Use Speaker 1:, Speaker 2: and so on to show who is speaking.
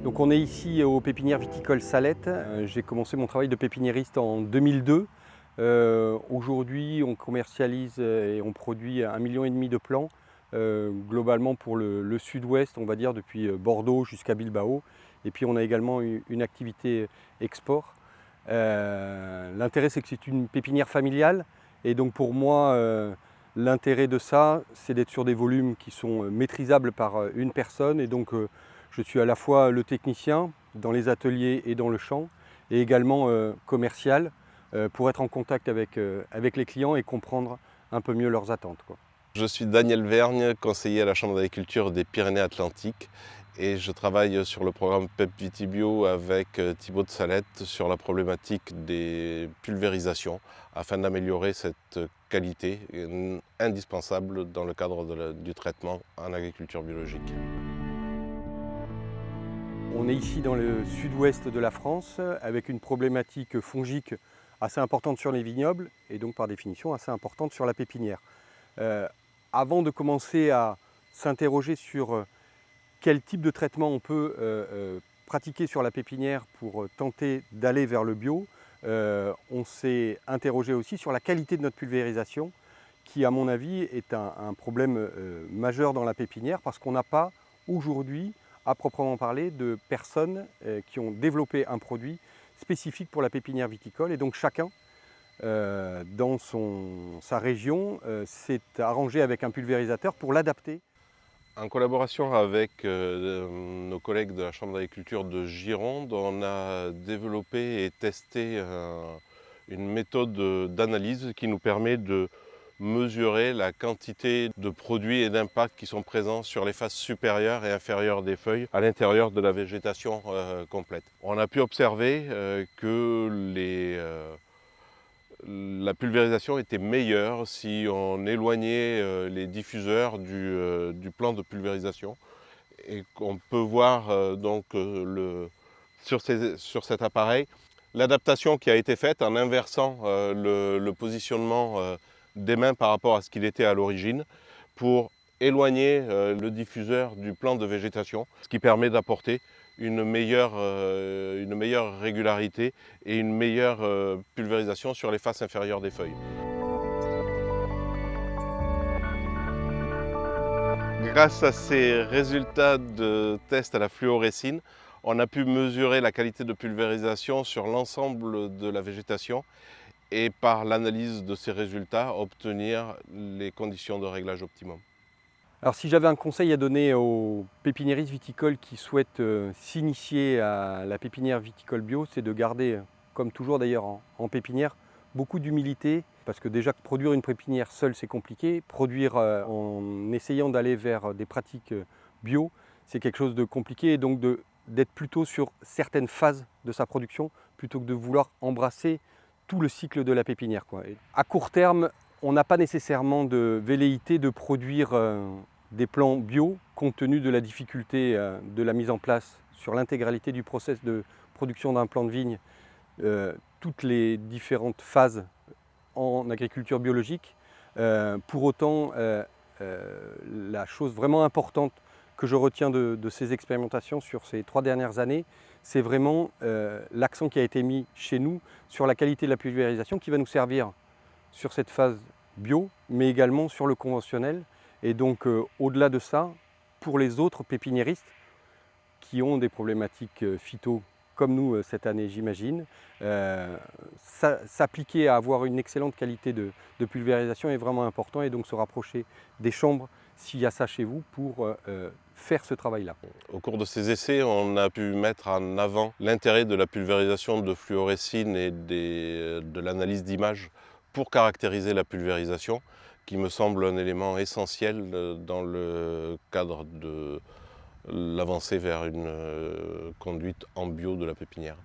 Speaker 1: Donc on est ici aux pépinières viticoles Salette. J'ai commencé mon travail de pépiniériste en 2002. Aujourd'hui, on commercialise et on produit 1,5 million de plants, globalement pour le sud-ouest, on va dire, depuis Bordeaux jusqu'à Bilbao. Et puis on a également une activité export. L'intérêt, c'est que c'est une pépinière familiale. Et donc pour moi, l'intérêt de ça, c'est d'être sur des volumes qui sont maîtrisables par une personne. Et donc je suis à la fois le technicien dans les ateliers et dans le champ, et également commercial pour être en contact avec les clients et comprendre un peu mieux leurs attentes, quoi.
Speaker 2: Je suis Daniel Vergne, conseiller à la Chambre d'agriculture des Pyrénées-Atlantiques et je travaille sur le programme PEP Vitibio avec Thibaut de Salette sur la problématique des pulvérisations afin d'améliorer cette qualité indispensable dans le cadre du traitement en agriculture biologique.
Speaker 1: On est ici dans le sud-ouest de la France avec une problématique fongique assez importante sur les vignobles et donc par définition assez importante sur la pépinière. Avant de commencer à s'interroger sur quel type de traitement on peut pratiquer sur la pépinière pour tenter d'aller vers le bio, on s'est interrogé aussi sur la qualité de notre pulvérisation qui, à mon avis, est un problème majeur dans la pépinière parce qu'on n'a pas aujourd'hui, à proprement parler, de personnes qui ont développé un produit spécifique pour la pépinière viticole. Et donc chacun, dans sa région, s'est arrangé avec un pulvérisateur pour l'adapter.
Speaker 2: En collaboration avec nos collègues de la Chambre d'agriculture de Gironde, on a développé et testé une méthode d'analyse qui nous permet de mesurer la quantité de produits et d'impacts qui sont présents sur les faces supérieures et inférieures des feuilles à l'intérieur de la végétation complète. On a pu observer que la pulvérisation était meilleure si on éloignait les diffuseurs du plan de pulvérisation et qu'on peut voir sur cet appareil l'adaptation qui a été faite en inversant le positionnement des mains par rapport à ce qu'il était à l'origine pour éloigner le diffuseur du plan de végétation, ce qui permet d'apporter une meilleure régularité et une meilleure pulvérisation sur les faces inférieures des feuilles. Grâce à ces résultats de tests à la fluorescine, on a pu mesurer la qualité de pulvérisation sur l'ensemble de la végétation et par l'analyse de ces résultats, obtenir les conditions de réglage optimum.
Speaker 1: Alors si j'avais un conseil à donner aux pépiniéristes viticoles qui souhaitent s'initier à la pépinière viticole bio, c'est de garder, comme toujours d'ailleurs en pépinière, beaucoup d'humilité, parce que déjà produire une pépinière seule c'est compliqué, produire en essayant d'aller vers des pratiques bio, c'est quelque chose de compliqué, et donc d'être plutôt sur certaines phases de sa production, plutôt que de vouloir embrasser tout le cycle de la pépinière, quoi. Et à court terme, on n'a pas nécessairement de velléité de produire des plants bio, compte tenu de la difficulté de la mise en place sur l'intégralité du process de production d'un plant de vigne, toutes les différentes phases en agriculture biologique. Pour autant, la chose vraiment importante que je retiens de ces expérimentations sur ces 3 dernières années, c'est vraiment l'accent qui a été mis chez nous sur la qualité de la pulvérisation qui va nous servir sur cette phase bio, mais également sur le conventionnel. Et donc au-delà de ça, pour les autres pépiniéristes qui ont des problématiques phyto comme nous cette année j'imagine, s'appliquer à avoir une excellente qualité de pulvérisation est vraiment important, et donc se rapprocher des chambres s'il y a ça chez vous pour faire ce travail-là.
Speaker 2: Au cours de ces essais, on a pu mettre en avant l'intérêt de la pulvérisation de fluorescine et de l'analyse d'images pour caractériser la pulvérisation, qui me semble un élément essentiel dans le cadre de l'avancée vers une conduite en bio de la pépinière.